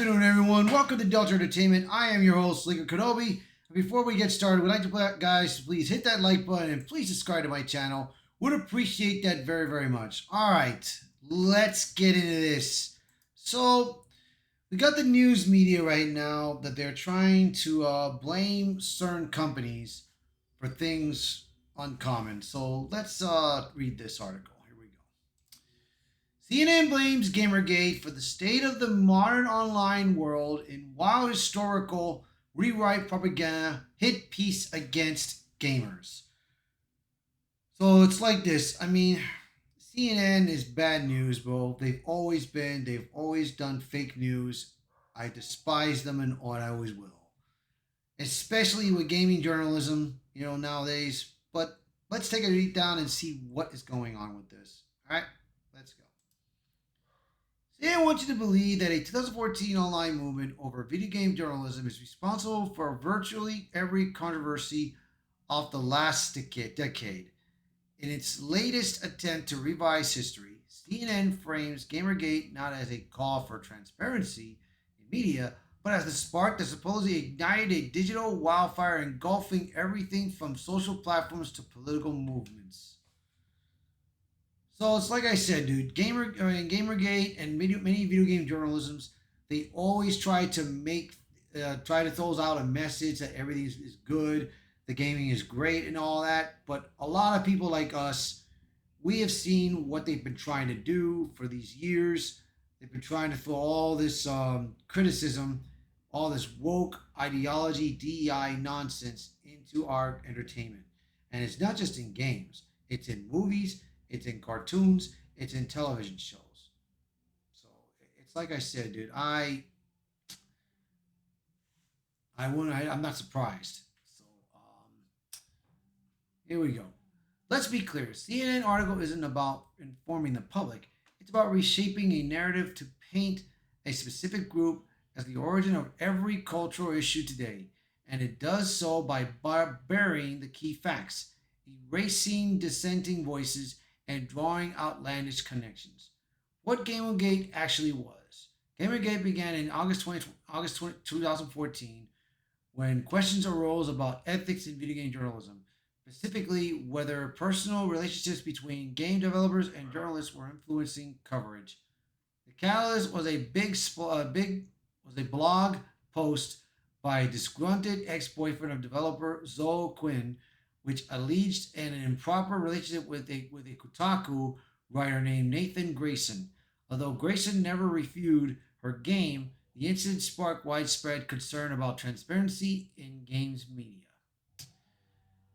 afternoon, everyone. Welcome to Delta Entertainment. I am your host, Lincoln Kenobi. Before we get started, we'd like to guys please hit that like button and please subscribe to my channel. Would appreciate that very, very much. All right, let's get into this. So we got the news media right now that they're trying to blame certain companies for things uncommon. So let's read this article. Here we go. CNN blames Gamergate for the state of the modern online world in wild historical rewrite propaganda hit piece against gamers. So it's like this. I mean, CNN is bad news, bro. They've always done fake news. I despise them and I always will. Especially with gaming journalism, nowadays. But let's take a read down and see what is going on with this. All right, let's go. They want you to believe that a 2014 online movement over video game journalism is responsible for virtually every controversy of the last decade. In its latest attempt to revise history, CNN frames Gamergate not as a call for transparency in media, but as the spark that supposedly ignited a digital wildfire engulfing everything from social platforms to political movements. So it's like I said, dude. Gamergate and many video game journalisms, they always try to try to throw out a message that everything is good, the gaming is great, and all that. But a lot of people like us, we have seen what they've been trying to do for these years. They've been trying to throw all this criticism, all this woke ideology, DEI nonsense into our entertainment, and it's not just in games; it's in movies. It's in cartoons. It's in television shows. So it's like I said, dude. I'm not surprised. So here we go. Let's be clear. CNN article isn't about informing the public. It's about reshaping a narrative to paint a specific group as the origin of every cultural issue today, and it does so by burying the key facts, erasing dissenting voices, and drawing outlandish connections. What Gamergate actually was. Gamergate began in August 2014 when questions arose about ethics in video game journalism, specifically whether personal relationships between game developers and journalists were influencing coverage. The catalyst was a blog post by a disgruntled ex-boyfriend of developer Zoe Quinn, which alleged an improper relationship with a Kotaku writer named Nathan Grayson. Although Grayson never reviewed her game, the incident sparked widespread concern about transparency in games media.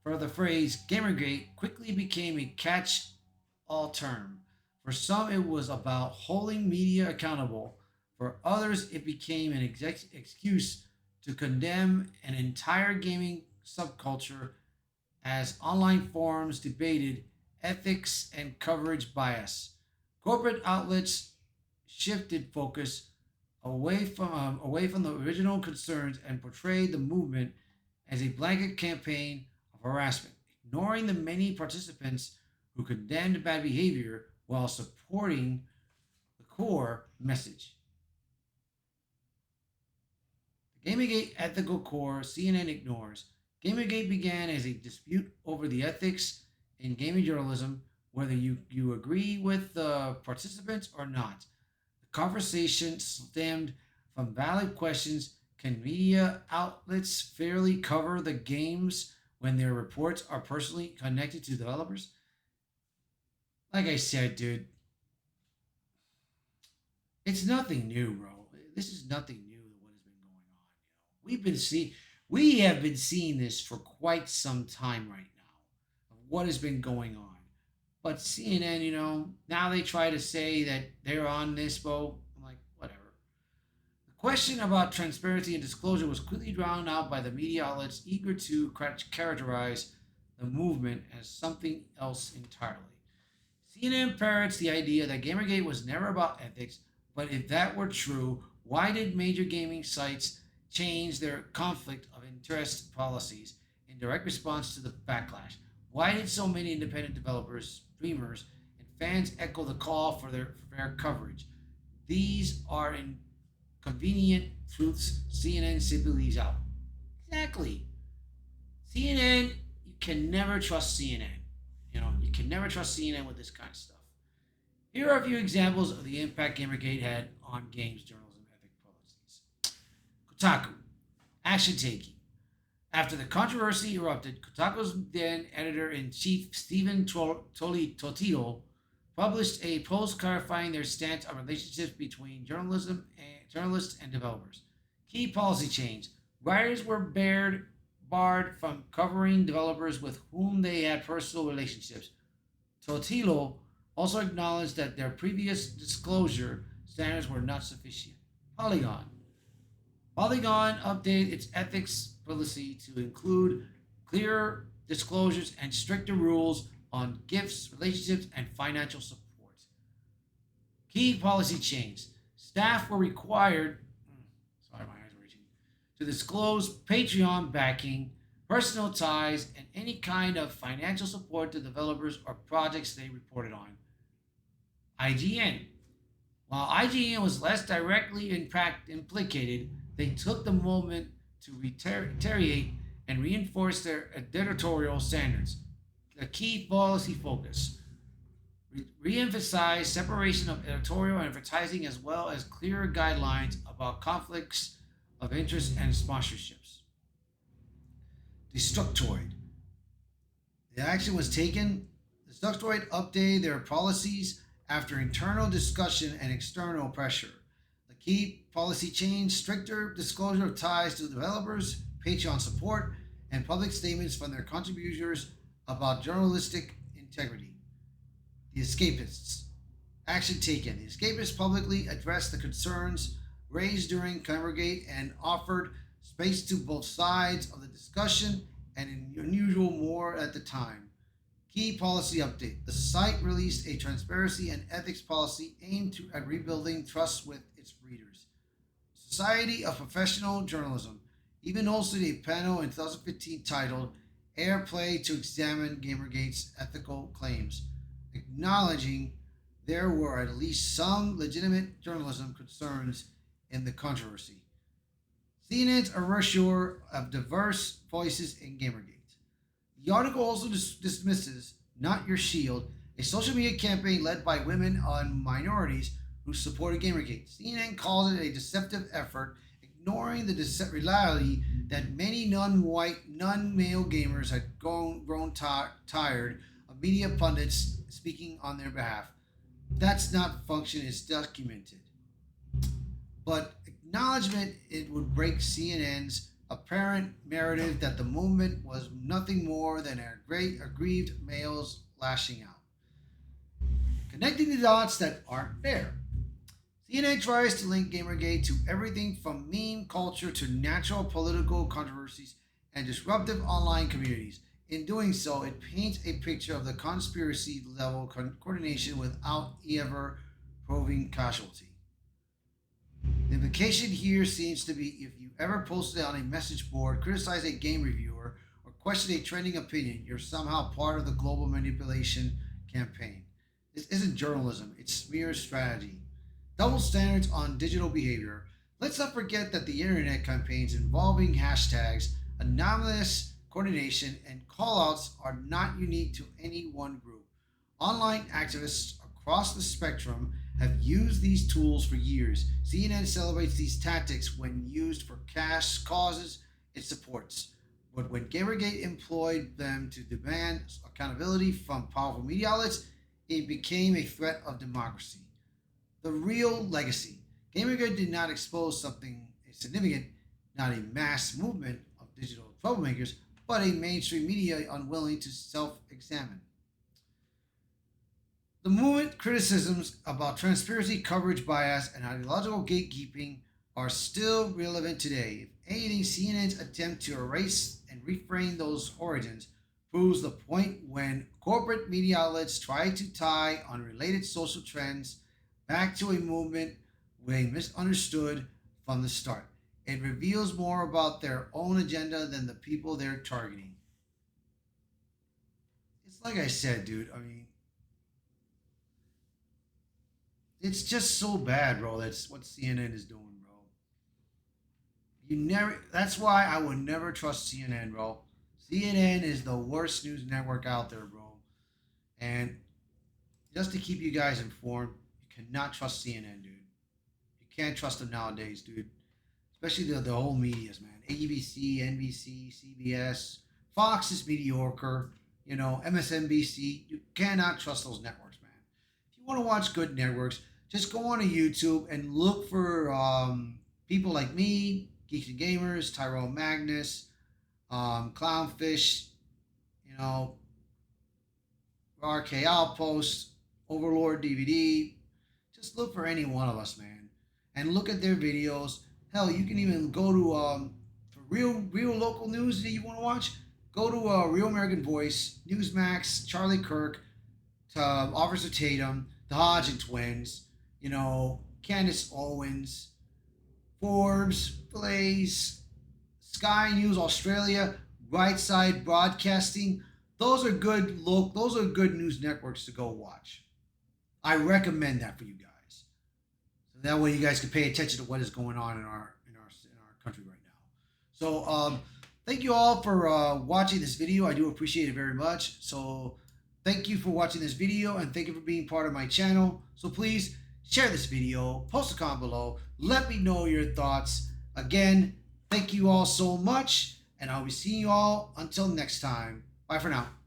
For the phrase Gamergate quickly became a catch-all term. For some, it was about holding media accountable. For others, it became an excuse to condemn an entire gaming subculture as online forums debated ethics and coverage bias. Corporate outlets shifted focus away from the original concerns and portrayed the movement as a blanket campaign of harassment, ignoring the many participants who condemned bad behavior while supporting the core message. The Gamergate ethical core CNN ignores. Gamergate began as a dispute over the ethics in gaming journalism, whether you agree with the participants or not. The conversation stemmed from valid questions. Can media outlets fairly cover the games when their reports are personally connected to developers? Like I said, dude, it's nothing new, bro. This is nothing new what has been going on. We have been seeing this for quite some time right now of what has been going on. But CNN, now they try to say that they're on this boat. I'm like, whatever. The question about transparency and disclosure was quickly drowned out by the media outlets eager to characterize the movement as something else entirely. CNN parrots the idea that Gamergate was never about ethics, but if that were true, why did major gaming sites change their conflict of interest policies in direct response to the backlash? Why did so many independent developers, streamers, and fans echo the call for their fair coverage? These are convenient truths CNN simply leaves out. Exactly. CNN, you can never trust CNN. You can never trust CNN with this kind of stuff. Here are a few examples of the impact Gamergate had on games journalism ethic policies. Kotaku, action taking. After the controversy erupted, Kotaku's then editor in chief, Stephen Totilo, published a post clarifying their stance on relationships between journalists and developers. Key policy change. Writers were barred from covering developers with whom they had personal relationships. Totilo also acknowledged that their previous disclosure standards were not sufficient. Polygon. Polygon updated its ethics policy to include clearer disclosures and stricter rules on gifts, relationships, and financial support. Key policy change. Staff were required, sorry, my eyes are reaching, to disclose Patreon backing, personal ties, and any kind of financial support to developers or projects they reported on. IGN. While IGN was less directly implicated, they took the moment to retaliate and reinforce their editorial standards. A key policy focus. Re-emphasize separation of editorial and advertising as well as clearer guidelines about conflicts of interest and sponsorships. Destructoid. The action was taken. The Destructoid updated their policies after internal discussion and external pressure. The key policy change: stricter disclosure of ties to developers, Patreon support, and public statements from their contributors about journalistic integrity. The Escapists. Action taken. The Escapists publicly addressed the concerns raised during Gamergate and offered space to both sides of the discussion and an unusual more at the time. Key policy update. The site released a transparency and ethics policy aimed at rebuilding trust with its readers. Society of Professional Journalism even hosted a panel in 2015 titled Airplay to examine Gamergate's ethical claims, acknowledging there were at least some legitimate journalism concerns in the controversy. CNN's erasure of diverse voices in Gamergate. The article also dismisses Not Your Shield, a social media campaign led by women and minorities who supported Gamergate. CNN calls it a deceptive effort, ignoring the reality that many non-white, non-male gamers had grown tired of media pundits speaking on their behalf. That's not function is documented. But acknowledgement it would break CNN's apparent narrative that the movement was nothing more than aggrieved males lashing out. Connecting the dots that aren't there. CNN tries to link Gamergate to everything from meme culture to natural political controversies and disruptive online communities. In doing so, it paints a picture of the conspiracy level coordination without ever proving casualty. The implication here seems to be if you ever posted on a message board, criticize a game reviewer, or question a trending opinion, you're somehow part of the global manipulation campaign. This isn't journalism, it's mere strategy. Double standards on digital behavior. Let's not forget that the internet campaigns involving hashtags, anomalous coordination, and callouts are not unique to any one group. Online activists across the spectrum have used these tools for years. CNN celebrates these tactics when used for cash causes it supports. But when Gamergate employed them to demand accountability from powerful media outlets, it became a threat of democracy. The real legacy. Gamergate did not expose something significant, not a mass movement of digital troublemakers, but a mainstream media unwilling to self-examine. The movement criticisms about transparency, coverage bias, and ideological gatekeeping are still relevant today. If anything, CNN's attempt to erase and reframe those origins proves the point when corporate media outlets try to tie unrelated social trends back to a movement they misunderstood from the start. It reveals more about their own agenda than the people they're targeting. It's like I said, dude. I mean, it's just so bad, bro. That's what CNN is doing, bro. You never. That's why I would never trust CNN, bro. CNN is the worst news network out there, bro. And just to keep you guys informed, you cannot trust CNN, dude. You can't trust them nowadays, dude. Especially the whole medias, man. ABC, NBC, CBS, Fox is mediocre. You know, MSNBC. You cannot trust those networks, man. If you want to watch good networks, just go on to YouTube and look for people like me, Geeks and Gamers, Tyrone Magnus, Clownfish, you know, RK Outpost, Overlord DVD. Just look for any one of us, man, and look at their videos. Hell, you can even go to for real local news that you want to watch. Go to Real American Voice, Newsmax, Charlie Kirk, to Officer Tatum, the Hodgson twins, you know, Candace Owens, Forbes, Blaze, Sky News Australia, Right Side Broadcasting. Those are good those are good news networks to go watch. I recommend that for you guys. So that way you guys can pay attention to what is going on in our country right now. So thank you all for watching this video. I do appreciate it very much. So thank you for watching this video and thank you for being part of my channel. So please share this video, post a comment below, let me know your thoughts. Again, thank you all so much, and I'll be seeing you all until next time. Bye for now.